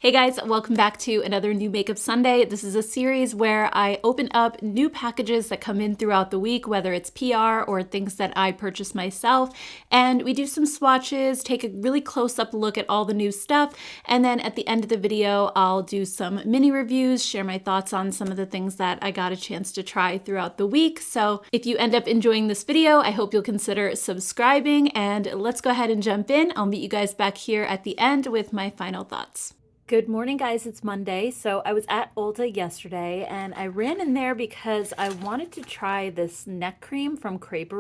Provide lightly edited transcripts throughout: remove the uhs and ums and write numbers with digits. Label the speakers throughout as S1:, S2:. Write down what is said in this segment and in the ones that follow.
S1: Hey guys, welcome back to another New Makeup Sunday. This is a series where I open up new packages that come in throughout the week, whether it's PR or things that I purchase myself, and we do some swatches, take a really close-up look at all the new stuff, and then at the end of the video, I'll do some mini reviews, share my thoughts on some of the things that I got a chance to try throughout the week. So if you end up enjoying this video, I hope you'll consider subscribing, and let's go ahead and jump in. I'll meet you guys back here at the end with my final thoughts. Good morning, guys. It's Monday. So I was at Ulta yesterday and I ran in there because I wanted to try this neck cream from Crepe.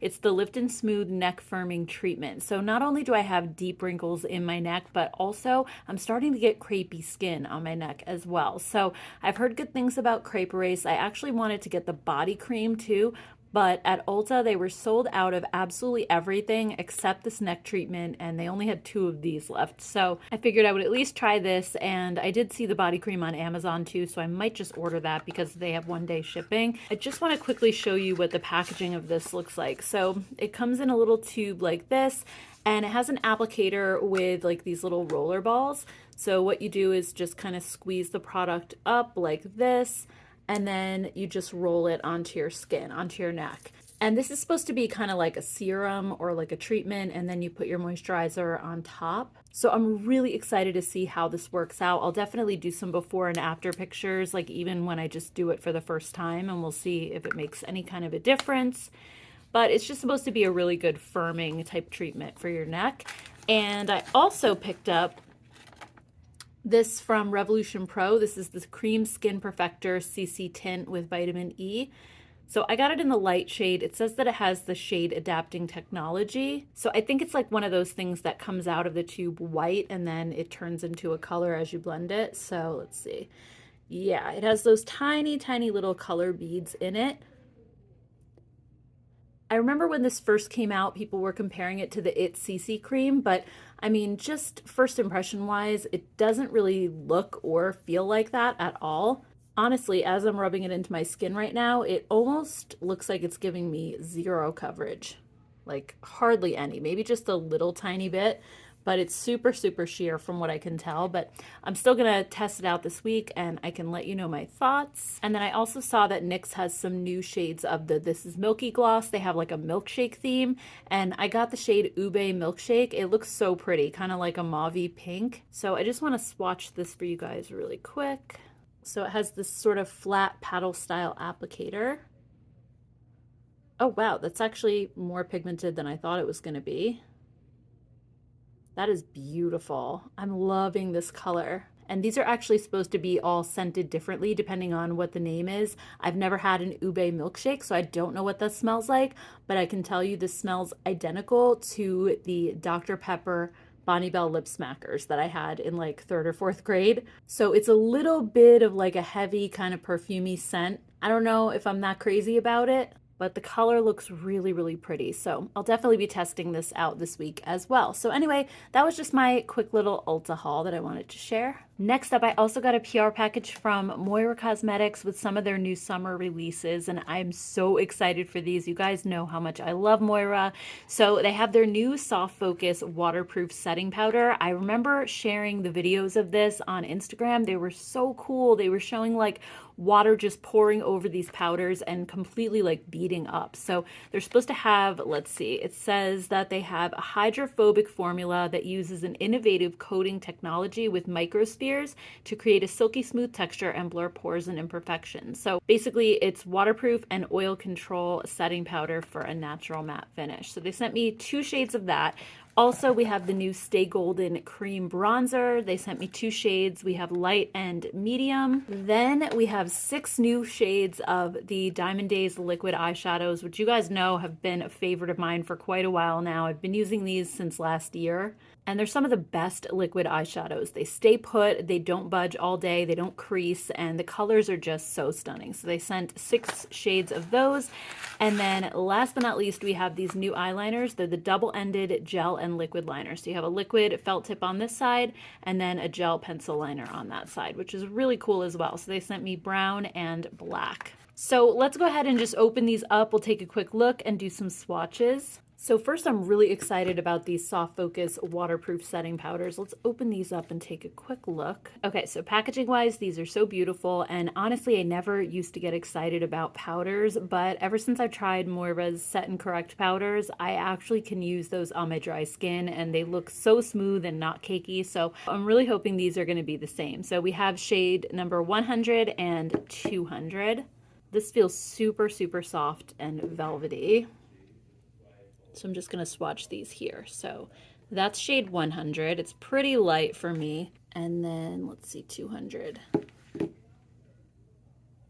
S1: It's the Lift and Smooth Neck Firming Treatment. So not only do I have deep wrinkles in my neck, but also I'm starting to get crepey skin on my neck as well. So I've heard good things about Crepe. I actually wanted to get the body cream too, but at Ulta, they were sold out of absolutely everything except this neck treatment, and they only had 2 of these left. So I figured I would at least try this, and I did see the body cream on Amazon too, so I might just order that because they have 1-day shipping. I just want to quickly show you what the packaging of this looks like. So it comes in a little tube like this, and it has an applicator with like these little roller balls. So what you do is just kind of squeeze the product up like this, and then you just roll it onto your skin, onto your neck. And this is supposed to be kind of like a serum or like a treatment, and then you put your moisturizer on top. So I'm really excited to see how this works out. I'll definitely do some before and after pictures, like even when I just do it for the first time, and we'll see if it makes any kind of a difference. But it's just supposed to be a really good firming type treatment for your neck. And I also picked up this from Revolution Pro. This is the Cream Skin Perfector CC Tint with vitamin E. So I got it in the light shade. It says that it has the shade adapting technology. So I think it's like one of those things that comes out of the tube white and then it turns into a color as you blend it. So let's see. Yeah, it has those tiny, tiny little color beads in it. I remember when this first came out, people were comparing it to the It CC cream, but I mean, just first impression wise, it doesn't really look or feel like that at all. Honestly, as I'm rubbing it into my skin right now, it almost looks like it's giving me 0 coverage. Like hardly any, maybe just a little tiny bit, but it's super, super sheer from what I can tell. But I'm still gonna test it out this week and I can let you know my thoughts. And then I also saw that NYX has some new shades of the This Is Milky Gloss. They have like a milkshake theme, and I got the shade Ube Milkshake. It looks so pretty, kind of like a mauve pink. So I just wanna swatch this for you guys really quick. So it has this sort of flat paddle style applicator. Oh wow, that's actually more pigmented than I thought it was gonna be. That is beautiful. I'm loving this color. And these are actually supposed to be all scented differently depending on what the name is. I've never had an ube milkshake, so I don't know what that smells like, but I can tell you this smells identical to the Dr. Pepper Bonnie Bell lip smackers that I had in like 3rd or 4th grade. So it's a little bit of like a heavy kind of perfumey scent. I don't know if I'm that crazy about it, but the color looks really, really pretty. So I'll definitely be testing this out this week as well. So anyway, that was just my quick little Ulta haul that I wanted to share. Next up, I also got a PR package from Moira Cosmetics with some of their new summer releases, and I'm so excited for these. You guys know how much I love Moira. So they have their new Soft Focus Waterproof Setting Powder. I remember sharing the videos of this on Instagram. They were so cool. They were showing like water just pouring over these powders and completely like beating up. So they're supposed to have, let's see, it says that they have a hydrophobic formula that uses an innovative coating technology with microspheres to create a silky smooth texture and blur pores and imperfections. So basically it's waterproof and oil control setting powder for a natural matte finish. So they sent me 2 shades of that. Also, we have the new Stay Golden Cream Bronzer. They sent me 2 shades. We have light and medium. Then we have 6 new shades of the Diamond Days liquid eyeshadows, which you guys know have been a favorite of mine for quite a while now. I've been using these since last year. And they're some of the best liquid eyeshadows. They stay put, they don't budge all day, they don't crease, and the colors are just so stunning. So they sent 6 shades of those. And then last but not least, we have these new eyeliners. They're the double-ended gel and liquid liners. So you have a liquid felt tip on this side, and then a gel pencil liner on that side, which is really cool as well. So they sent me brown and black. So let's go ahead and just open these up. We'll take a quick look and do some swatches. So first, I'm really excited about these Soft Focus waterproof setting powders. Let's open these up and take a quick look. Okay, so packaging wise, these are so beautiful. And honestly, I never used to get excited about powders, but ever since I've tried Moira's Set and Correct powders, I actually can use those on my dry skin and they look so smooth and not cakey. So I'm really hoping these are gonna be the same. So we have shade number 100 and 200. This feels super, super soft and velvety. So I'm just going to swatch these here. So that's shade 100. It's pretty light for me. And then let's see, 200.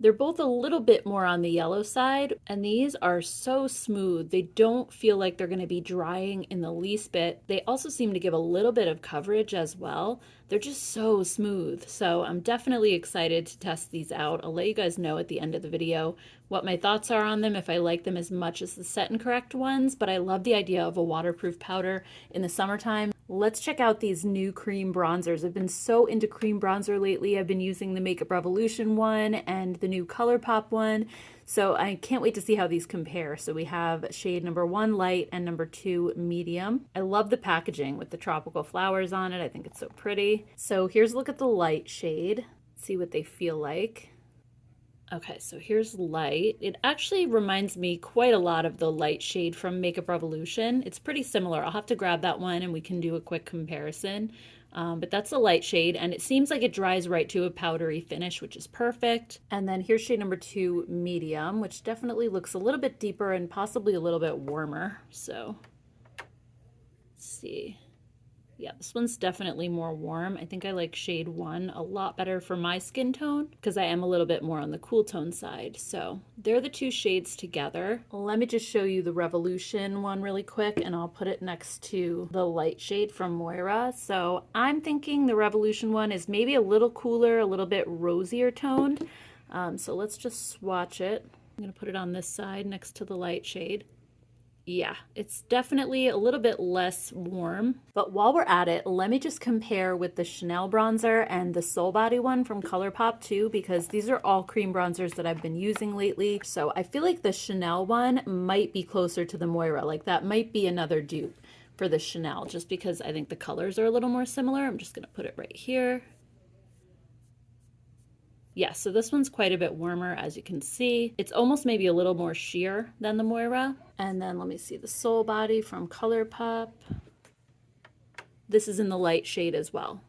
S1: They're both a little bit more on the yellow side, and these are so smooth. They don't feel like they're going to be drying in the least bit. They also seem to give a little bit of coverage as well. They're just so smooth. So I'm definitely excited to test these out. I'll let you guys know at the end of the video what my thoughts are on them, if I like them as much as the Set and Correct ones, but I love the idea of a waterproof powder in the summertime. Let's check out these new cream bronzers. I've been so into cream bronzer lately. I've been using the Makeup Revolution one and the new Colourpop one. So I can't wait to see how these compare. So we have shade number 1 light and number 2 medium. I love the packaging with the tropical flowers on it. I think it's so pretty. So here's a look at the light shade. See what they feel like. Okay, so here's light. It actually reminds me quite a lot of the light shade from Makeup Revolution. It's pretty similar. I'll have to grab that one and we can do a quick comparison. But that's the light shade, and it seems like it dries right to a powdery finish, which is perfect. And then here's shade number 2 medium, which definitely looks a little bit deeper and possibly a little bit warmer. So let's see. Yeah, this one's definitely more warm. I think I like shade 1 a lot better for my skin tone because I am a little bit more on the cool tone side. So they're the two shades together. Let me just show you the Revolution one really quick and I'll put it next to the light shade from Moira. So I'm thinking the Revolution one is maybe a little cooler, a little bit rosier toned. So let's just swatch it. I'm gonna put it on this side next to the light shade. Yeah, it's definitely a little bit less warm. But while we're at it, let me just compare with the Chanel bronzer and the Soul Body one from Colourpop too, because these are all cream bronzers that I've been using lately. So I feel like the Chanel one might be closer to the Moira. Like that might be another dupe for the Chanel, just because I think the colors are a little more similar. I'm just gonna put it right here. Yeah, so this one's quite a bit warmer, as you can see. It's almost maybe a little more sheer than the Moira. And then let me see the Soul Body from Colourpop. This is in the light shade as well.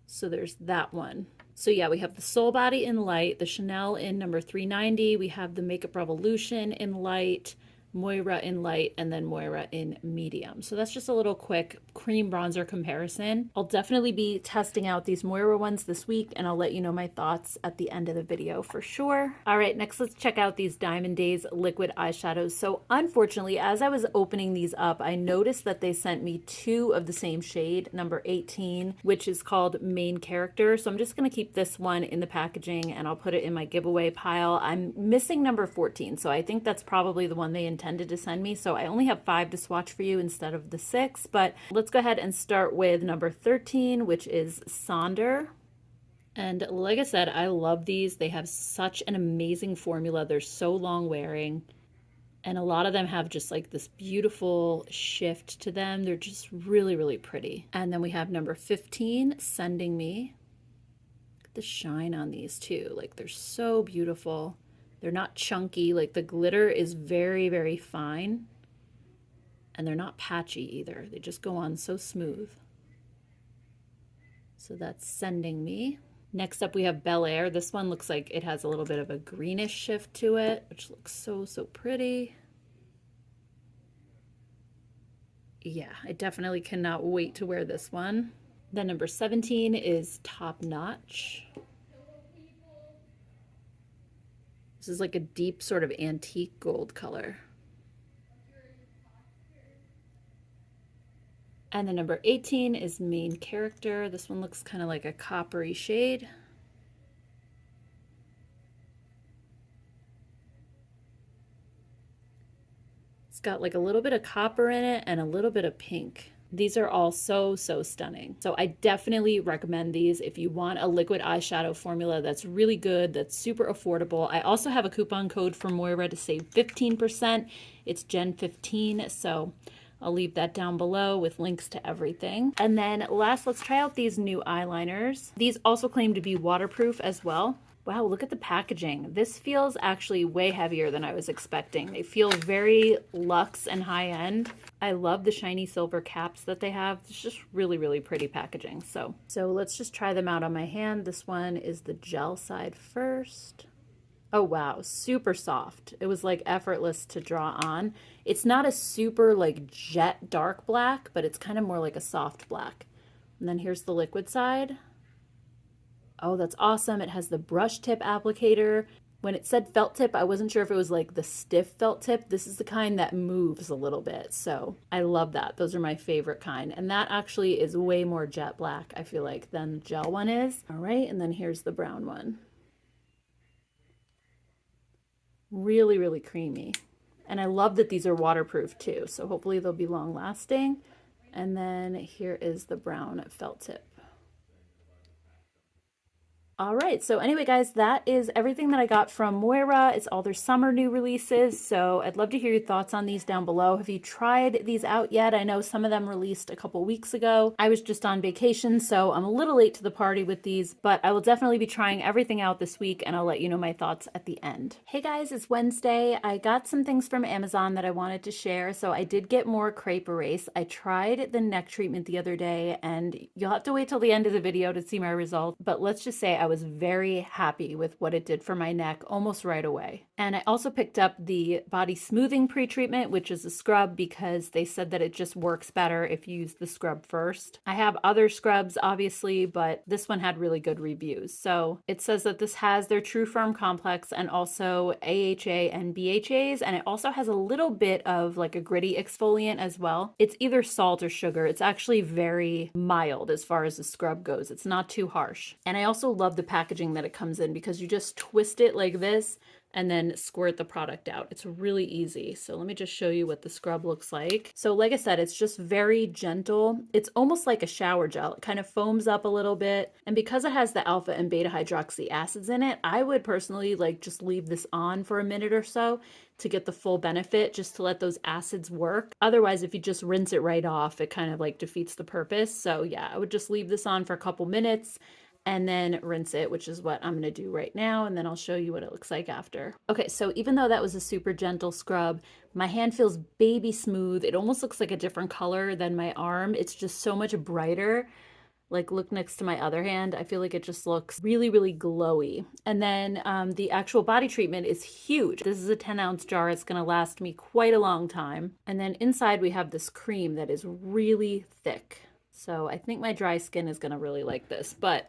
S1: So there's that one. So yeah, we have the Soul Body in light, the Chanel in number 390. We have the Makeup Revolution in light, Moira in light, and then Moira in medium. So that's just a little quick cream bronzer comparison. I'll definitely be testing out these Moira ones this week and I'll let you know my thoughts at the end of the video for sure. All right, next let's check out these Diamond Days liquid eyeshadows. So unfortunately, as I was opening these up, I noticed that they sent me 2 of the same shade, number 18, which is called Main Character. So I'm just gonna keep this one in the packaging and I'll put it in my giveaway pile. I'm missing number 14, so I think that's probably the one they intended to send me. So I only have 5 to swatch for you instead of the 6, but let's go ahead and start with number 13, which is Sonder. And like I said, I love these. They have such an amazing formula. They're so long wearing. And a lot of them have just like this beautiful shift to them. They're just really, really pretty. And then we have number 15, Sending Me. Look at the shine on these too. Like they're so beautiful. They're not chunky. Like the glitter is very, very fine. And they're not patchy either. They just go on so smooth. So that's Sending Me. Next up we have Bel Air. This one looks like it has a little bit of a greenish shift to it, which looks so, so pretty. Yeah, I definitely cannot wait to wear this one. Then number 17 is Top Notch. This is like a deep sort of antique gold color. And then number 18 is Main Character. This one looks kind of like a coppery shade. It's got like a little bit of copper in it and a little bit of pink. These are all so, so stunning. So I definitely recommend these if you want a liquid eyeshadow formula that's really good, that's super affordable. I also have a coupon code for Moira to save 15%. It's Gen 15, so I'll leave that down below with links to everything. And then last, let's try out these new eyeliners. These also claim to be waterproof as well. Wow, look at the packaging. This feels actually way heavier than I was expecting. They feel very luxe and high end. I love the shiny silver caps that they have. It's just really, really pretty packaging. So let's just try them out on my hand. This one is the gel side first. Oh wow, super soft. It was like effortless to draw on. It's not a super like jet dark black, but it's kind of more like a soft black. And then here's the liquid side. Oh, that's awesome. It has the brush tip applicator. When it said felt tip, I wasn't sure if it was like the stiff felt tip. This is the kind that moves a little bit. So I love that. Those are my favorite kind. And that actually is way more jet black, I feel like, than the gel one is. All right, and then here's the brown one. Really, really creamy. And I love that these are waterproof too. So hopefully they'll be long lasting. And then here is the brown felt tip. All right, so anyway, guys, that is everything that I got from Moira. It's all their summer new releases, so I'd love to hear your thoughts on these down below. Have you tried these out yet? I know some of them released a couple weeks ago. I was just on vacation, so I'm a little late to the party with these, but I will definitely be trying everything out this week, and I'll let you know my thoughts at the end. Hey guys, it's Wednesday. I got some things from Amazon that I wanted to share, so I did get more Crepe Erase. I tried the neck treatment the other day, and you'll have to wait till the end of the video to see my results, but let's just say I was very happy with what it did for my neck almost right away. And I also picked up the body smoothing pre-treatment, which is a scrub, because they said that it just works better if you use the scrub first. I have other scrubs, obviously, but this one had really good reviews. So it says that this has their True Firm Complex and also AHA and BHAs, and it also has a little bit of like a gritty exfoliant as well. It's either salt or sugar. It's actually very mild as far as the scrub goes. It's not too harsh. And I also love the packaging that it comes in because you just twist it like this and then squirt the product out. It's really easy. So let me just show you what the scrub looks like. So like I said, it's just very gentle. It's almost like a shower gel. It kind of foams up a little bit. And because it has the alpha and beta hydroxy acids in it, I would personally like just leave this on for a minute or so to get the full benefit, just to let those acids work. Otherwise, if you just rinse it right off, it kind of like defeats the purpose. So yeah, I would just leave this on for a couple minutes and then rinse it, which is what I'm gonna do right now, and then I'll show you what it looks like after. Okay, so even though that was a super gentle scrub, my hand feels baby smooth. It almost looks like a different color than my arm. It's just so much brighter. Like look next to my other hand. I feel like it just looks really, really glowy. And then the actual body treatment is huge. This is a 10-ounce jar. It's gonna last me quite a long time. And then inside we have this cream that is really thick. So I think my dry skin is gonna really like this, but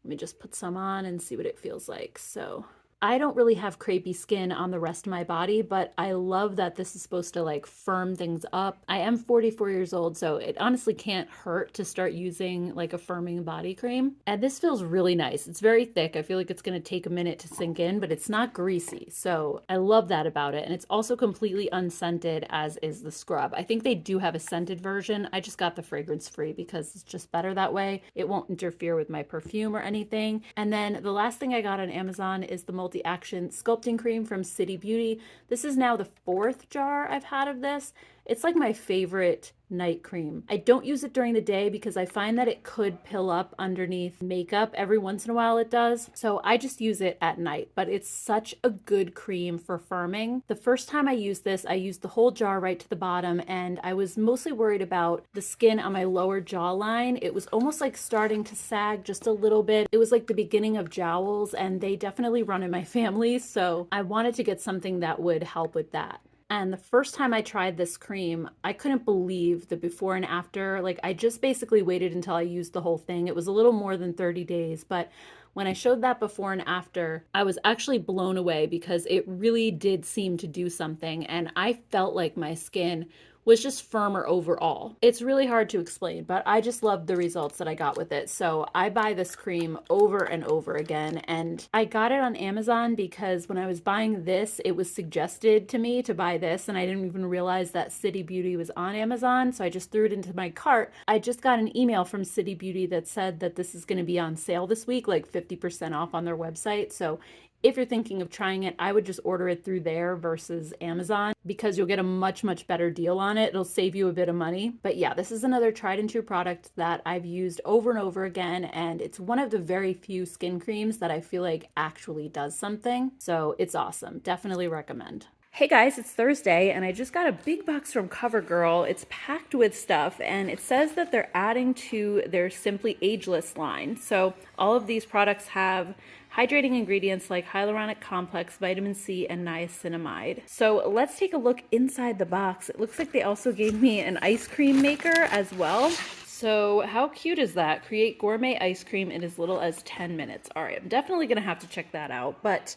S1: let me just put some on and see what it feels like. So I don't really have crepey skin on the rest of my body, but I love that this is supposed to like firm things up. I am 44 years old, so it honestly can't hurt to start using like a firming body cream. And this feels really nice. It's very thick. I feel like it's going to take a minute to sink in, but it's not greasy. So I love that about it. And it's also completely unscented, as is the scrub. I think they do have a scented version. I just got the fragrance free because it's just better that way. It won't interfere with my perfume or anything. And then the last thing I got on Amazon is the multi-action sculpting cream from City Beauty. This is now the 4th jar I've had of this. It's like my favorite night cream. I don't use it during the day because I find that it could pill up underneath makeup. Every once in a while it does. So I just use it at night, but it's such a good cream for firming. The first time I used this, I used the whole jar right to the bottom, and I was mostly worried about the skin on my lower jawline. It was almost like starting to sag just a little bit. It was like the beginning of jowls, and they definitely run in my family. So I wanted to get something that would help with that. And the first time I tried this cream, I couldn't believe the before and after. Like I just basically waited until I used the whole thing. It was a little more than 30 days, but when I showed that before and after, I was actually blown away because it really did seem to do something. And I felt like my skin was just firmer overall. It's really hard to explain, but I just loved the results that I got with it. So I buy this cream over and over again. And I got it on Amazon because when I was buying this, it was suggested to me to buy this. And I didn't even realize that City Beauty was on Amazon. So I just threw it into my cart. I just got an email from City Beauty that said that this is going to be on sale this week, like 50% off on their website. So if you're thinking of trying it, I would just order it through there versus Amazon because you'll get a much, much better deal on it. It'll save you a bit of money. But yeah, this is another tried and true product that I've used over and over again. And it's one of the very few skin creams that I feel like actually does something. So it's awesome. Definitely recommend. Hey guys, it's Thursday and I just got a big box from Covergirl. It's packed with stuff and it says that they're adding to their Simply Ageless line. So all of these products have hydrating ingredients like hyaluronic complex, vitamin C, and niacinamide. So let's take a look inside the box. It looks like they also gave me an ice cream maker as well. So how cute is that? Create gourmet ice cream in as little as 10 minutes. All right, I'm definitely gonna have to check that out, but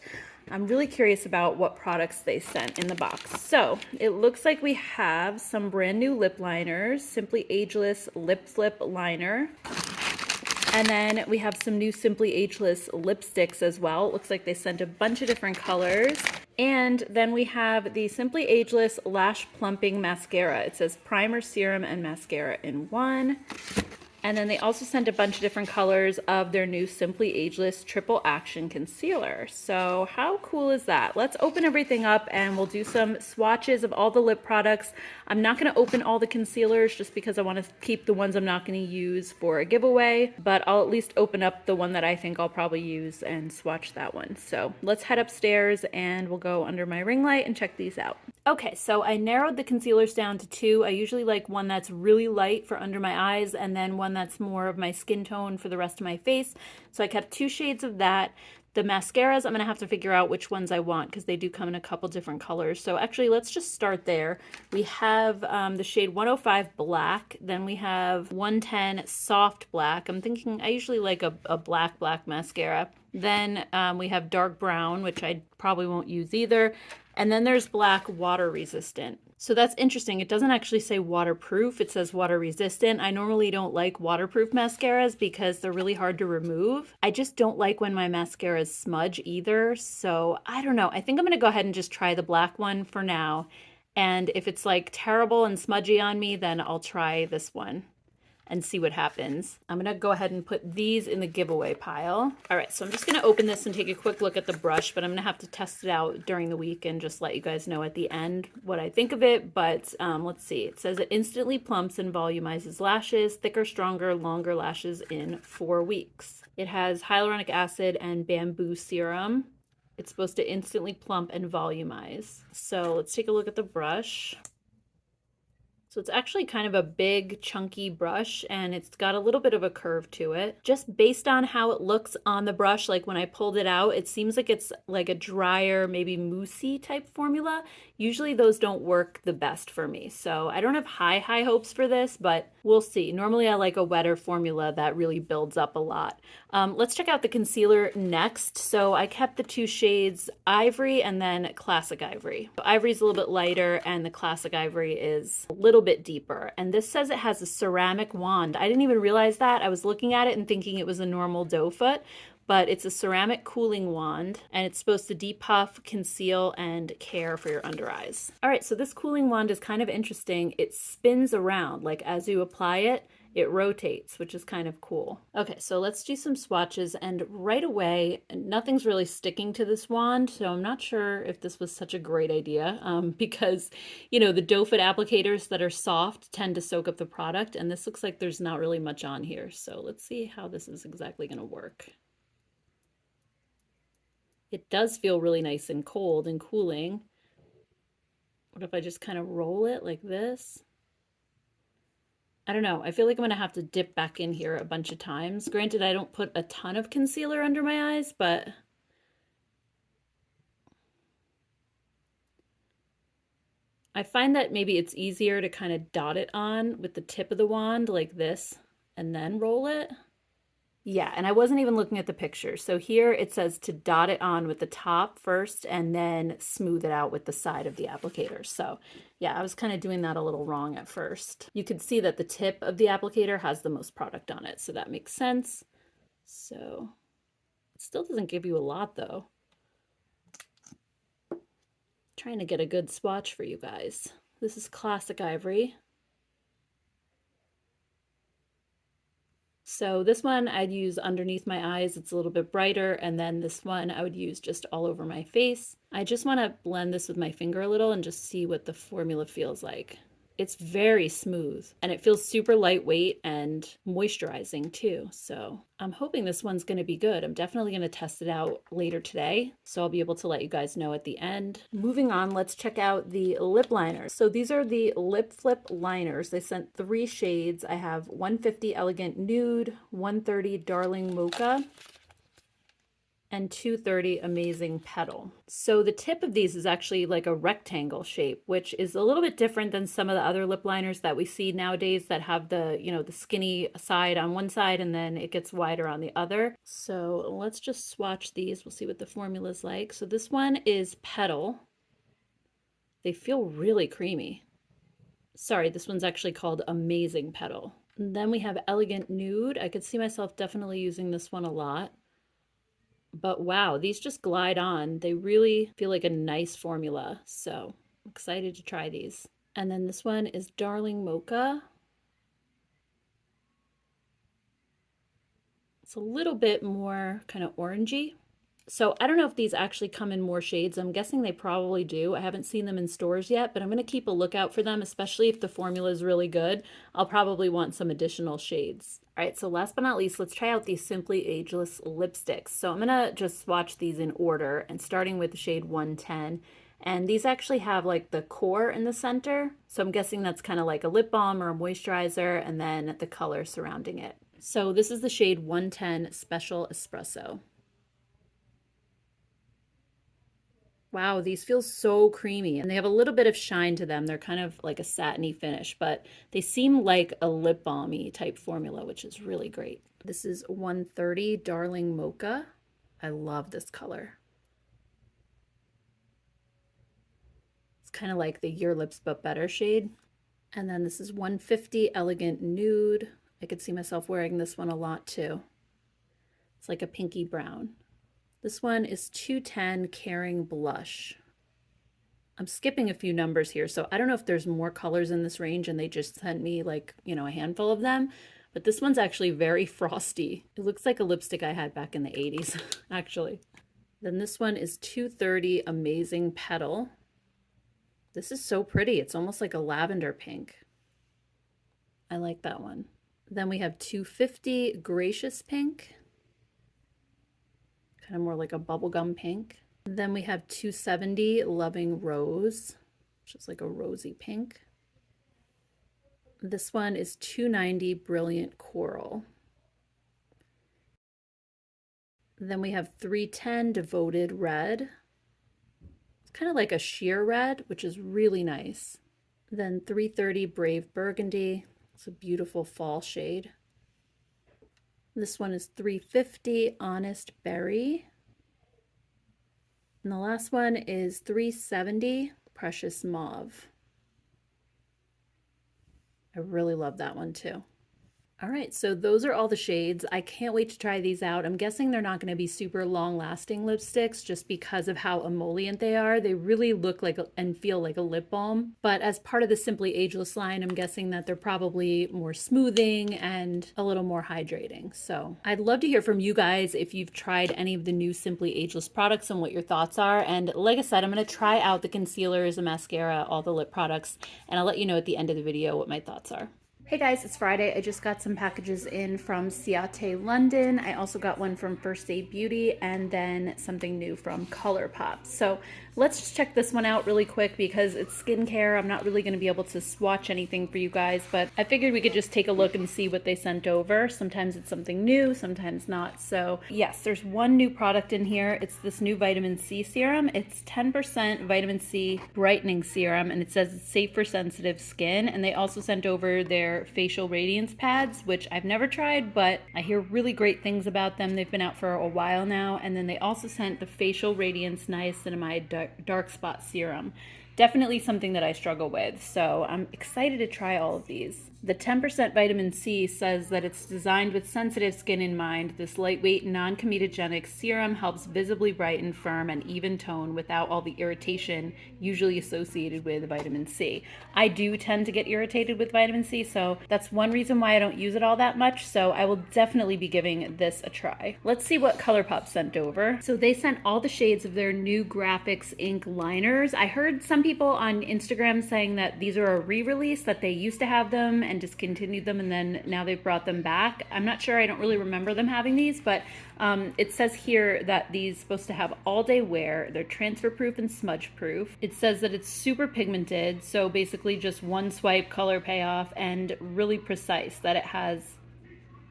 S1: I'm really curious about what products they sent in the box. So it looks like we have some brand new lip liners, Simply Ageless Lip Flip Liner. And then we have some new Simply Ageless lipsticks as well. It looks like they sent a bunch of different colors. And then we have the Simply Ageless Lash Plumping Mascara. It says primer, serum, and mascara in one. And then they also sent a bunch of different colors of their new Simply Ageless Triple Action Concealer. So how cool is that? Let's open everything up and we'll do some swatches of all the lip products. I'm not going to open all the concealers just because I want to keep the ones I'm not going to use for a giveaway, but I'll at least open up the one that I think I'll probably use and swatch that one. So let's head upstairs and we'll go under my ring light and check these out. Okay, so I narrowed the concealers down to two. I usually like one that's really light for under my eyes and then one that's more of my skin tone for the rest of my face. So I kept two shades of that. The mascaras, I'm going to have to figure out which ones I want because they do come in a couple different colors. So actually, let's just start there. We have the shade 105 Black. Then we have 110 Soft Black. I'm thinking I usually like a black mascara. Then we have Dark Brown, which I probably won't use either. And then there's Black Water Resistant. So that's interesting. It doesn't actually say waterproof. It says water resistant. I normally don't like waterproof mascaras because they're really hard to remove. I just don't like when my mascaras smudge either. So I don't know. I think I'm going to go ahead and just try the black one for now. And if it's like terrible and smudgy on me, then I'll try this one and see what happens. I'm gonna go ahead and put these in the giveaway pile. All right, so I'm just gonna open this and take a quick look at the brush, but I'm gonna have to test it out during the week and just let you guys know at the end what I think of it. But let's see, it says it instantly plumps and volumizes lashes, thicker, stronger, longer lashes in 4 weeks. It has hyaluronic acid and bamboo serum. It's supposed to instantly plump and volumize. So let's take a look at the brush. So it's actually kind of a big, chunky brush, and it's got a little bit of a curve to it. Just based on how it looks on the brush, like when I pulled it out, it seems like it's like a drier, maybe moussey type formula. Usually those don't work the best for me. So I don't have high hopes for this, but we'll see. Normally I like a wetter formula that really builds up a lot. Let's check out the concealer next. So I kept the two shades Ivory and then Classic Ivory. Ivory's a little bit lighter and the Classic Ivory is a little bit deeper. And this says it has a ceramic wand. I didn't even realize that. I was looking at it and thinking it was a normal doe foot, but it's a ceramic cooling wand and it's supposed to depuff, conceal, and care for your under eyes. All right, so this cooling wand is kind of interesting. It spins around, like as you apply it, it rotates, which is kind of cool. Okay, so let's do some swatches, and right away, nothing's really sticking to this wand, so I'm not sure if this was such a great idea because, you know, the doe foot applicators that are soft tend to soak up the product, and this looks like there's not really much on here, so let's see how this is exactly gonna work. It does feel really nice and cold and cooling. What if I just kind of roll it like this? I don't know. I feel like I'm going to have to dip back in here a bunch of times. Granted, I don't put a ton of concealer under my eyes, but I find that maybe it's easier to kind of dot it on with the tip of the wand like this and then roll it. Yeah, and I wasn't even looking at the picture. So here it says to dot it on with the top first and then smooth it out with the side of the applicator. So yeah, I was kind of doing that a little wrong at first. You could see that the tip of the applicator has the most product on it, so that makes sense. So it still doesn't give you a lot though. Trying to get a good swatch for you guys. This is Classic Ivory. So this one I'd use underneath my eyes, it's a little bit brighter, and then this one I would use just all over my face. I just want to blend this with my finger a little and just see what the formula feels like. It's very smooth and it feels super lightweight and moisturizing too. So I'm hoping this one's going to be good. I'm definitely going to test it out later today, so I'll be able to let you guys know at the end. Moving on, let's check out the lip liners. So these are the Lip Flip liners. They sent 3 shades. I have 150 Elegant Nude, 130 Darling Mocha, and 230 Amazing Petal. So the tip of these is actually like a rectangle shape, which is a little bit different than some of the other lip liners that we see nowadays that have the, you know, the skinny side on one side and then it gets wider on the other. So let's just swatch these. We'll see what the formula is like. So this one is Petal. They feel really creamy. Sorry, this one's actually called Amazing Petal. And then we have Elegant Nude. I could see myself definitely using this one a lot. But wow, these just glide on. They really feel like a nice formula. So I'm excited to try these. And then this one is Darling Mocha. It's a little bit more kind of orangey. So I don't know if these actually come in more shades. I'm guessing they probably do. I haven't seen them in stores yet, but I'm going to keep a lookout for them, especially if the formula is really good. I'll probably want some additional shades. All right, so last but not least, let's try out these Simply Ageless lipsticks. So I'm going to just swatch these in order, and starting with the shade 110. And these actually have like the core in the center. So I'm guessing that's kind of like a lip balm or a moisturizer, and then the color surrounding it. So this is the shade 110 Special Espresso. Wow, these feel so creamy and they have a little bit of shine to them. They're kind of like a satiny finish, but they seem like a lip balmy type formula, which is really great. This is 130 Darling Mocha. I love this color. It's kind of like the Your Lips But Better shade. And then this is 150 Elegant Nude. I could see myself wearing this one a lot too. It's like a pinky brown. This one is 210 Caring Blush. I'm skipping a few numbers here, so I don't know if there's more colors in this range and they just sent me like, you know, a handful of them. But this one's actually very frosty. It looks like a lipstick I had back in the 80s, actually. Then this one is 230 Amazing Petal. This is so pretty. It's almost like a lavender pink. I like that one. Then we have 250 Gracious Pink. Kind of more like a bubblegum pink. Then we have 270 Loving Rose, which is like a rosy pink. This one is 290 Brilliant Coral. Then we have 310 Devoted Red. It's kind of like a sheer red, which is really nice. Then 330 Brave Burgundy. It's a beautiful fall shade. This one is 350 Honest Berry. And the last one is 370 Precious Mauve. I really love that one too. All right, so those are all the shades. I can't wait to try these out. I'm guessing they're not going to be super long-lasting lipsticks just because of how emollient they are. They really look like and feel like a lip balm. But as part of the Simply Ageless line, I'm guessing that they're probably more smoothing and a little more hydrating. So I'd love to hear from you guys if you've tried any of the new Simply Ageless products and what your thoughts are. And like I said, I'm going to try out the concealers, the mascara, all the lip products, and I'll let you know at the end of the video what my thoughts are. Hey guys, it's Friday. I just got some packages in from Ciate London. I also got one from First Aid Beauty and then something new from Colourpop. So let's just check this one out really quick because it's skincare. I'm not really going to be able to swatch anything for you guys, but I figured we could just take a look and see what they sent over. Sometimes it's something new, sometimes not. So yes, there's one new product in here. It's this new vitamin C serum. It's 10% vitamin C brightening serum and it says it's safe for sensitive skin. And they also sent over their their facial radiance pads, which I've never tried, but I hear really great things about them. They've been out for a while now. And then they also sent the facial radiance niacinamide dark spot serum. Definitely something that I struggle with, so I'm excited to try all of these. The 10% vitamin C says that it's designed with sensitive skin in mind. This lightweight, non-comedogenic serum helps visibly brighten, firm, and even tone without all the irritation usually associated with vitamin C. I do tend to get irritated with vitamin C, so that's one reason why I don't use it all that much, so I will definitely be giving this a try. Let's see what Colourpop sent over. So they sent all the shades of their new graphics ink liners. I heard some people on Instagram saying that these are a re-release, that they used to have them and discontinued them and then now they've brought them back. I'm not sure, I don't really remember them having these, but it says here that these are supposed to have all day wear. They're transfer proof and smudge proof. It says that it's super pigmented, so basically just one swipe color payoff, and really precise, that it has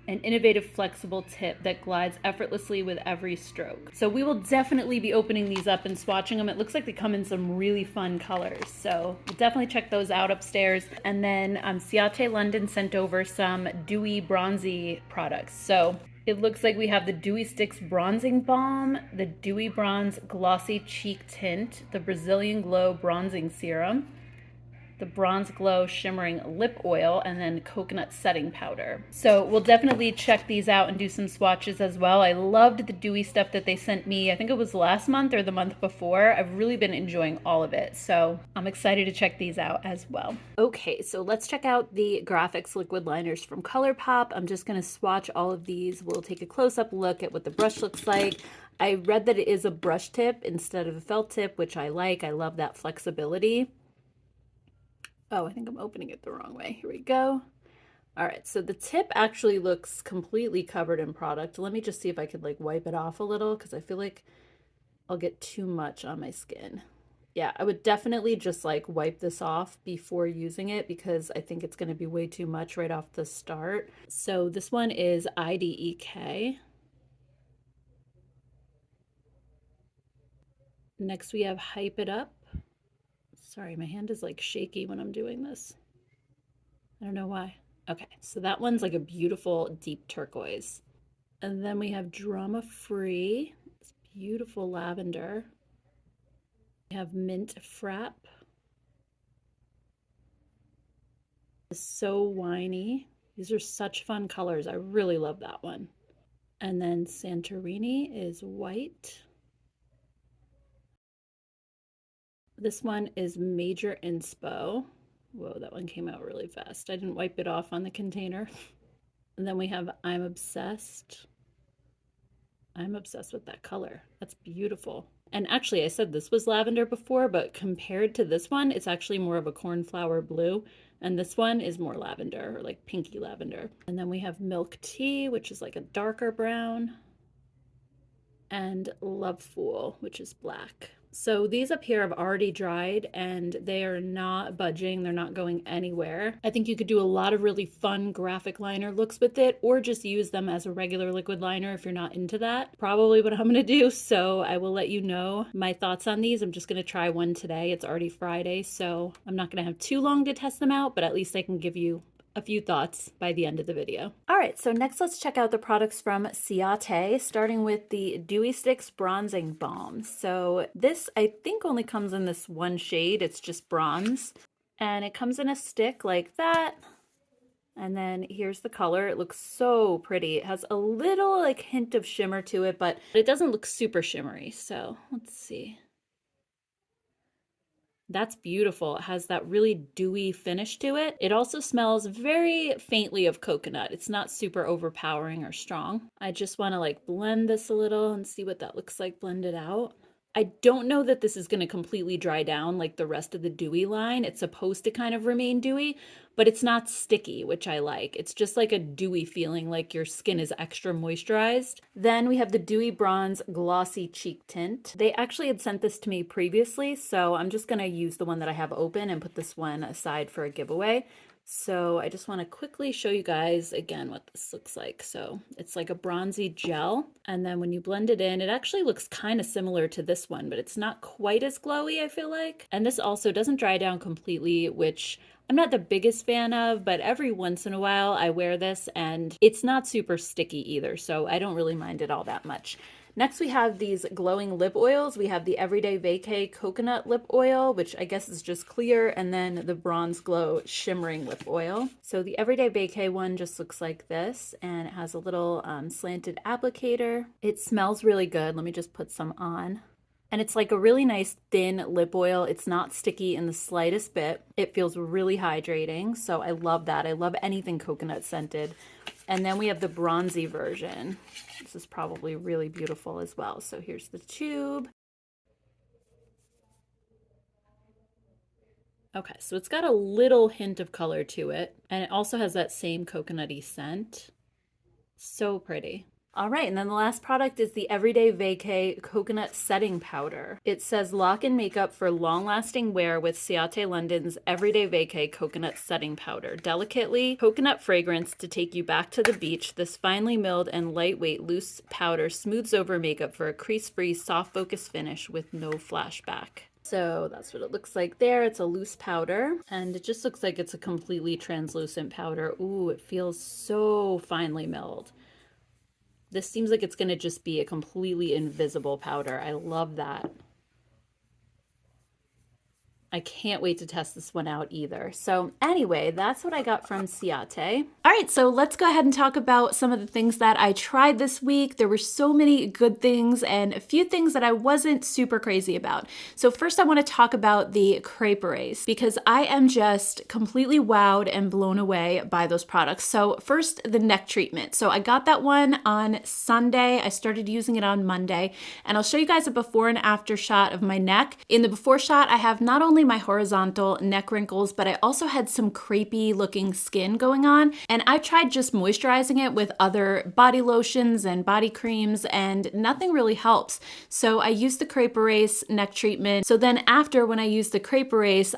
S1: an innovative flexible tip that glides effortlessly with every stroke. So we will definitely be opening these up and swatching them. It looks like they come in some really fun colors, so we'll definitely check those out upstairs. And then Ciate London sent over some dewy bronzy products. So it looks like we have the Dewy Sticks Bronzing Balm, the Dewy Bronze Glossy Cheek Tint, the Brazilian Glow Bronzing Serum, the Bronze Glow Shimmering Lip Oil, and then Coconut Setting Powder. So we'll definitely check these out and do some swatches as well. I loved the dewy stuff that they sent me. I think it was last month or the month before. I've really been enjoying all of it, so I'm excited to check these out as well. Okay, so let's check out the graphics liquid liners from Colourpop. I'm just gonna swatch all of these. We'll take a close-up look at what the brush looks like. I read that it is a brush tip instead of a felt tip, which I like. I love that flexibility. Oh, I think I'm opening it the wrong way. Here we go. All right, so the tip actually looks completely covered in product. Let me just see if I could like wipe it off a little, because I feel like I'll get too much on my skin. Yeah, I would definitely just like wipe this off before using it, because I think it's going to be way too much right off the start. So this one is IDEK. Next we have Hype It Up. Sorry, my hand is like shaky when I'm doing this. I don't know why. Okay, so that one's like a beautiful deep turquoise. And then we have Drama Free. It's beautiful lavender. We have Mint Frap. It's so winey. These are such fun colors. I really love that one. And then Santorini is white. This one is Major Inspo. Whoa, that one came out really fast. I didn't wipe it off on the container. And then we have I'm Obsessed. I'm obsessed with that color. That's beautiful. And actually, I said this was lavender before, but compared to this one, it's actually more of a cornflower blue. And this one is more lavender, or like pinky lavender. And then we have Milk Tea, which is like a darker brown. And Love Fool, which is black. So these up here have already dried and they are not budging. They're not going anywhere. I think you could do a lot of really fun graphic liner looks with it, or just use them as a regular liquid liner if you're not into that. Probably what I'm going to do. So I will let you know my thoughts on these. I'm just going to try one today. It's already Friday, so I'm not going to have too long to test them out, but at least I can give you a few thoughts by the end of the video. All right, so next let's check out the products from Ciate, starting with the Dewy Sticks Bronzing Balm. So this I think only comes in this one shade. It's just bronze, and it comes in a stick like that. And then here's the color. It looks so pretty. It has a little like hint of shimmer to it, but it doesn't look super shimmery. So let's see. That's beautiful. It has that really dewy finish to it. It also smells very faintly of coconut. It's not super overpowering or strong. I just want to like blend this a little and see what that looks like blended out. I don't know that this is going to completely dry down like the rest of the dewy line. It's supposed to kind of remain dewy, but it's not sticky, which I like. It's just like a dewy feeling, like your skin is extra moisturized. Then we have the Dewy Bronze Glossy Cheek Tint. They actually had sent this to me previously, so I'm just going to use the one that I have open and put this one aside for a giveaway. So I just want to quickly show you guys again what this looks like. So it's like a bronzy gel, and then when you blend it in, it actually looks kind of similar to this one, but it's not quite as glowy, I feel like. And this also doesn't dry down completely, which I'm not the biggest fan of, but every once in a while I wear this and it's not super sticky either, so I don't really mind it all that much. Next we have these glowing lip oils. We have the Everyday Vacay Coconut Lip Oil, which I guess is just clear, and then the Bronze Glow Shimmering Lip Oil. So the Everyday Vacay one just looks like this, and it has a little slanted applicator. It smells really good. Let me just put some on. And it's like a really nice thin lip oil. It's not sticky in the slightest bit. It feels really hydrating, so I love that. I love anything coconut scented. And then we have the bronzy version. This is probably really beautiful as well. So here's the tube. Okay, so it's got a little hint of color to it, and it also has that same coconutty scent. So pretty. All right, and then the last product is the Everyday Vacay Coconut Setting Powder. It says lock in makeup for long-lasting wear with Ciate London's Everyday Vacay Coconut Setting Powder. Delicately coconut fragrance to take you back to the beach. This finely milled and lightweight loose powder smooths over makeup for a crease-free, soft focus finish with no flashback. So that's what it looks like there. It's a loose powder, and it just looks like it's a completely translucent powder. Ooh, it feels so finely milled. This seems like it's going to just be a completely invisible powder. I love that. I can't wait to test this one out either. So anyway, that's what I got from Ciate. All right, so let's go ahead and talk about some of the things that I tried this week. There were so many good things and a few things that I wasn't super crazy about. So first I want to talk about the Crepe because I am just completely wowed and blown away by those products. So first, the neck treatment. So I got that one on Sunday. I started using it on Monday, and I'll show you guys a before and after shot of my neck. In the before shot, I have not only my horizontal neck wrinkles, but I also had some crepey looking skin going on. And I tried just moisturizing it with other body lotions and body creams, and nothing really helps. So I used the Crepe neck treatment. So then after, when I used the Crepe,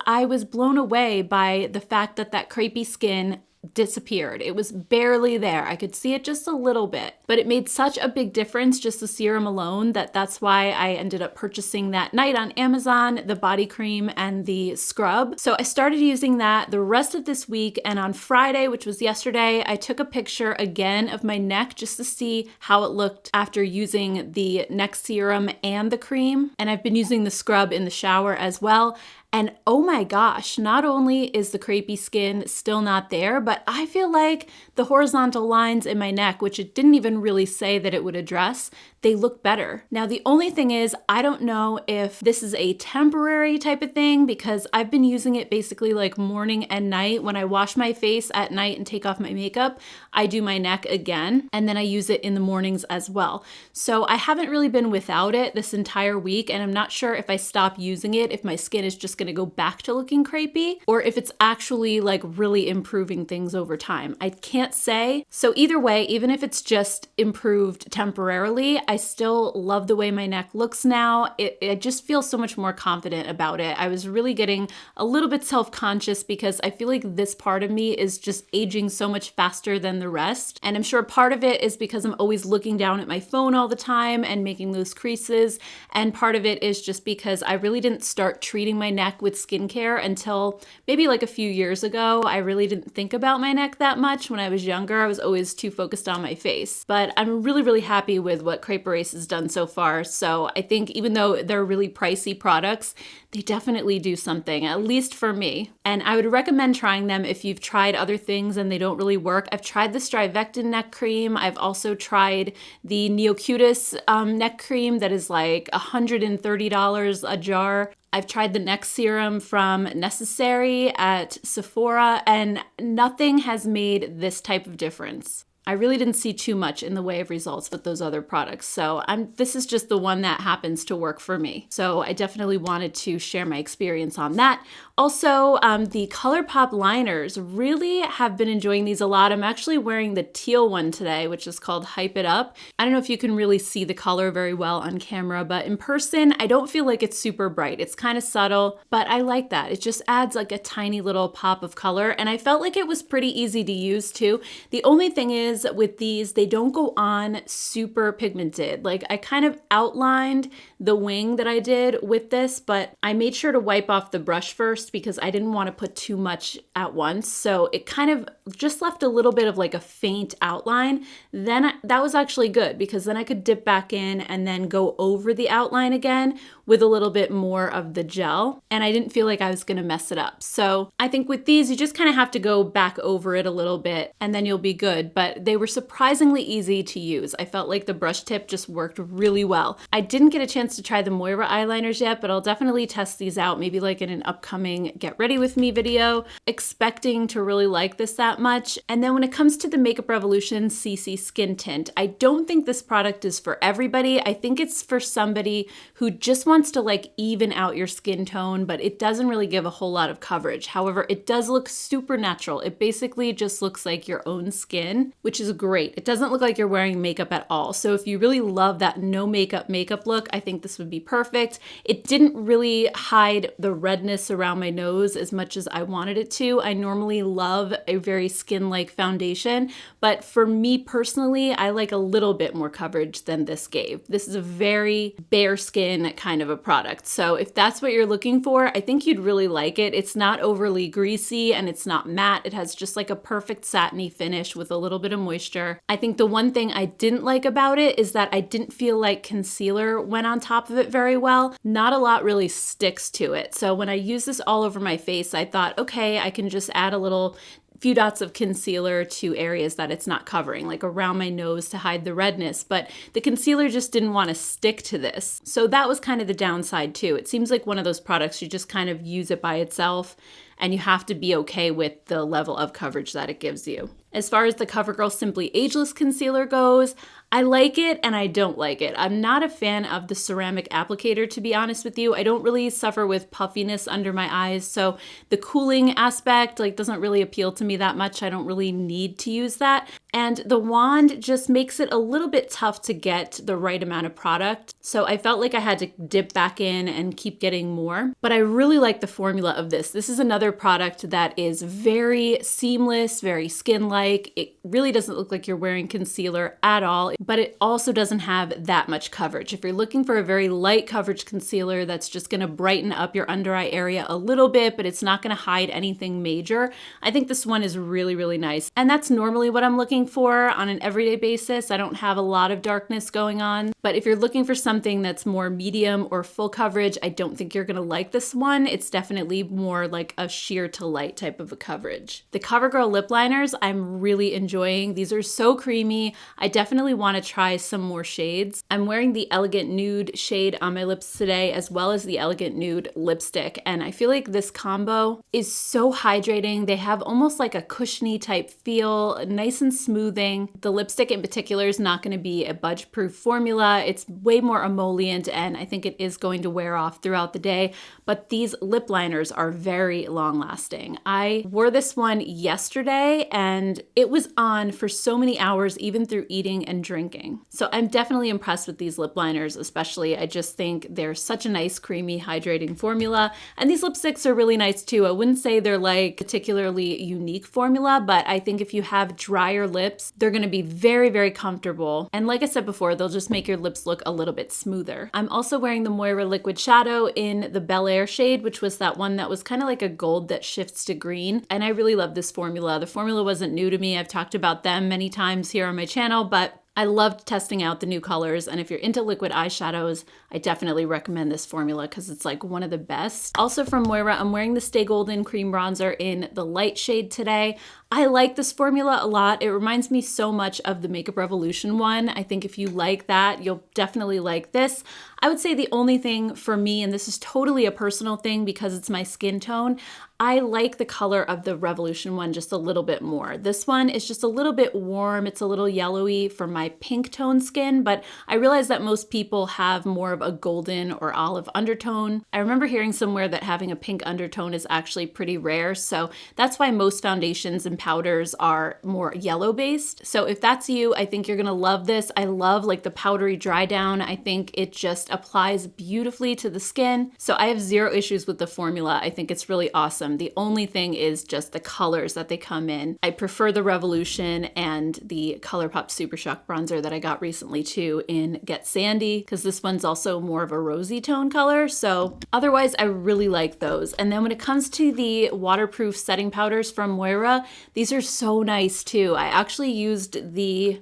S1: I was blown away by the fact that that crepey skin disappeared. It was barely there. I could see it just a little bit, but it made such a big difference, just the serum alone, that's why I ended up purchasing that night on Amazon, the body cream and the scrub. So I started using that the rest of this week, and on Friday, which was yesterday, I took a picture again of my neck just to see how it looked after using the neck serum and the cream. And I've been using the scrub in the shower as well. And oh my gosh, not only is the crepey skin still not there, but I feel like the horizontal lines in my neck, which it didn't even really say that it would address, they look better. Now, the only thing is, I don't know if this is a temporary type of thing, because I've been using it basically like morning and night. When I wash my face at night and take off my makeup, I do my neck again, and then I use it in the mornings as well. So I haven't really been without it this entire week, and I'm not sure if I stop using it, if my skin is just gonna go back to looking crepey, or if it's actually like really improving things over time. I can't say. So either way, even if it's just improved temporarily, I still love the way my neck looks now. It just feels so much more confident about it. I was really getting a little bit self-conscious because I feel like this part of me is just aging so much faster than the rest. And I'm sure part of it is because I'm always looking down at my phone all the time and making those creases. And part of it is just because I really didn't start treating my neck with skincare until maybe like a few years ago. I really didn't think about my neck that much when I was younger. I was always too focused on my face. But I'm really, really happy with what Crepe has done so far. So I think even though they're really pricey products, they definitely do something, at least for me. And I would recommend trying them if you've tried other things and they don't really work. I've tried the Strivectin neck cream. I've also tried the Neocutis neck cream that is like $130 a jar. I've tried the neck serum from Necessary at Sephora, and nothing has made this type of difference. I really didn't see too much in the way of results with those other products. So this is just the one that happens to work for me. So I definitely wanted to share my experience on that. Also, the Colourpop liners, really have been enjoying these a lot. I'm actually wearing the teal one today, which is called Hype It Up. I don't know if you can really see the color very well on camera, but in person, I don't feel like it's super bright. It's kind of subtle, but I like that. It just adds like a tiny little pop of color, and I felt like it was pretty easy to use too. The only thing is with these, they don't go on super pigmented. Like I kind of outlined the wing that I did with this, but I made sure to wipe off the brush first first because I didn't want to put too much at once. So it kind of just left a little bit of like a faint outline. Then that was actually good because then I could dip back in and then go over the outline again with a little bit more of the gel. And I didn't feel like I was going to mess it up. So I think with these, you just kind of have to go back over it a little bit and then you'll be good. But they were surprisingly easy to use. I felt like the brush tip just worked really well. I didn't get a chance to try the Moira eyeliners yet, but I'll definitely test these out, maybe like in an upcoming Get Ready With Me video, expecting to really like this that much. And then when it comes to the Makeup Revolution CC Skin Tint, I don't think this product is for everybody. I think it's for somebody who just wants to like even out your skin tone, but it doesn't really give a whole lot of coverage. However, it does look super natural. It basically just looks like your own skin, which is great. It doesn't look like you're wearing makeup at all. So if you really love that no makeup look, I think this would be perfect. It didn't really hide the redness around my nose as much as I wanted it to. I normally love a very skin-like foundation, but for me personally, I like a little bit more coverage than this gave. This is a very bare skin kind of a product. So if that's what you're looking for, I think you'd really like it. It's not overly greasy and it's not matte. It has just like a perfect satiny finish with a little bit of moisture. I think the one thing I didn't like about it is that I didn't feel like concealer went on top of it very well. Not a lot really sticks to it. So when I use this all over my face, I thought, okay, I can just add a few dots of concealer to areas that it's not covering, like around my nose to hide the redness, but the concealer just didn't want to stick to this. So that was kind of the downside too. It seems like one of those products you just kind of use it by itself and you have to be okay with the level of coverage that it gives you. As far as the Covergirl Simply Ageless Concealer goes, I like it and I don't like it. I'm not a fan of the ceramic applicator, to be honest with you. I don't really suffer with puffiness under my eyes, so the cooling aspect doesn't really appeal to me that much. I don't really need to use that. And the wand just makes it a little bit tough to get the right amount of product. So I felt like I had to dip back in and keep getting more. But I really like the formula of this. This is another product that is very seamless, very skin-like. It really doesn't look like you're wearing concealer at all, but it also doesn't have that much coverage. If you're looking for a very light coverage concealer that's just gonna brighten up your under eye area a little bit, but it's not gonna hide anything major, I think this one is really, really nice. And that's normally what I'm looking for on an everyday basis. I don't have a lot of darkness going on, but if you're looking for something that's more medium or full coverage, I don't think you're gonna like this one. It's definitely more like a sheer to light type of a coverage. The Covergirl lip liners, I'm really enjoying. These are so creamy. I definitely want to try some more shades. I'm wearing the Elegant Nude shade on my lips today, as well as the Elegant Nude lipstick, and I feel like this combo is so hydrating. They have almost like a cushiony type feel, nice and smoothing. The lipstick in particular is not going to be a budge-proof formula. It's way more emollient, and I think it is going to wear off throughout the day, but these lip liners are very long-lasting. I wore this one yesterday, and it was on for so many hours, even through eating and drinking. So I'm definitely impressed with these lip liners, especially. I just think they're such a nice, creamy, hydrating formula. And these lipsticks are really nice too. I wouldn't say they're like particularly unique formula, but I think if you have drier lips, they're gonna be very, very comfortable. And like I said before, they'll just make your lips look a little bit smoother. I'm also wearing the Moira Liquid Shadow in the Bel Air shade, which was that one that was kind of like a gold that shifts to green. And I really love this formula. The formula wasn't new to me. I've talked about them many times here on my channel, but I loved testing out the new colors, and if you're into liquid eyeshadows, I definitely recommend this formula because it's like one of the best. Also from Moira, I'm wearing the Stay Golden Cream Bronzer in the light shade today. I like this formula a lot. It reminds me so much of the Makeup Revolution one. I think if you like that, you'll definitely like this. I would say the only thing for me, and this is totally a personal thing because it's my skin tone, I like the color of the Revolution one just a little bit more. This one is just a little bit warm. It's a little yellowy for my pink tone skin, but I realize that most people have more of a golden or olive undertone. I remember hearing somewhere that having a pink undertone is actually pretty rare, so that's why most foundations and and powders are more yellow based. So if that's you, I think you're gonna love this. I love like the powdery dry down. I think it just applies beautifully to the skin. So I have zero issues with the formula. I think it's really awesome. The only thing is just the colors that they come in. I prefer the Revolution and the Colourpop Super Shock bronzer that I got recently too in Get Sandy, because this one's also more of a rosy tone color. So otherwise, I really like those. And then when it comes to the waterproof setting powders from Moira, these are so nice too. I actually used the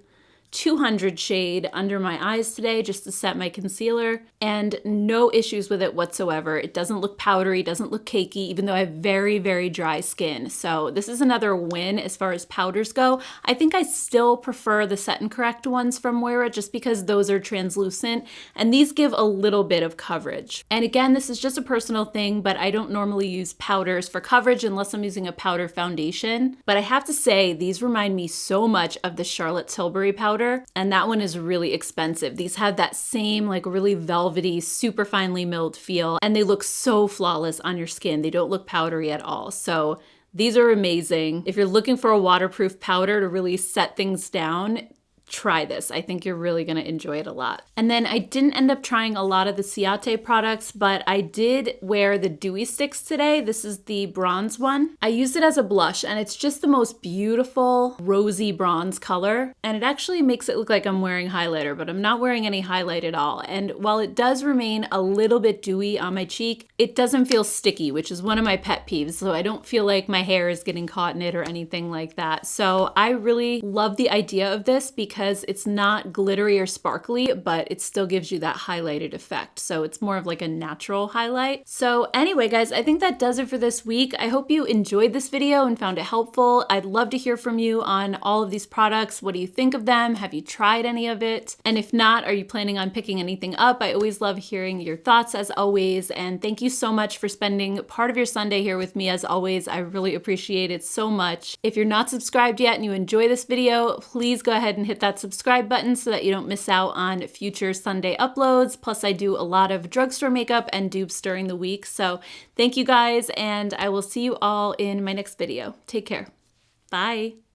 S1: 200 shade under my eyes today just to set my concealer, and no issues with it whatsoever. It doesn't look powdery, doesn't look cakey, even though I have very, very dry skin. So this is another win as far as powders go. I think I still prefer the Set and Correct ones from Moira just because those are translucent and these give a little bit of coverage. And again, this is just a personal thing, but I don't normally use powders for coverage unless I'm using a powder foundation. But I have to say, these remind me so much of the Charlotte Tilbury powder, and that one is really expensive. These have that same like really velvety, super finely milled feel, and they look so flawless on your skin. They don't look powdery at all. So these are amazing. If you're looking for a waterproof powder to really set things down, try this. I think you're really gonna enjoy it a lot. And then I didn't end up trying a lot of the Ciate products, but I did wear the Dewy Sticks today. This is the bronze one. I used it as a blush, and it's just the most beautiful rosy bronze color. And it actually makes it look like I'm wearing highlighter, but I'm not wearing any highlight at all. And while it does remain a little bit dewy on my cheek, it doesn't feel sticky, which is one of my pet peeves. So I don't feel like my hair is getting caught in it or anything like that. So I really love the idea of this because it's not glittery or sparkly, but it still gives you that highlighted effect. So it's more of like a natural highlight. So anyway, guys, I think that does it for this week. I hope you enjoyed this video and found it helpful. I'd love to hear from you on all of these products. What do you think of them? Have you tried any of it? And if not, are you planning on picking anything up? I always love hearing your thoughts as always. And thank you so much for spending part of your Sunday here with me as always. I really appreciate it so much. If you're not subscribed yet and you enjoy this video, please go ahead and hit that subscribe button so that you don't miss out on future Sunday uploads. Plus, I do a lot of drugstore makeup and dupes during the week. So thank you guys, and I will see you all in my next video. Take care. Bye.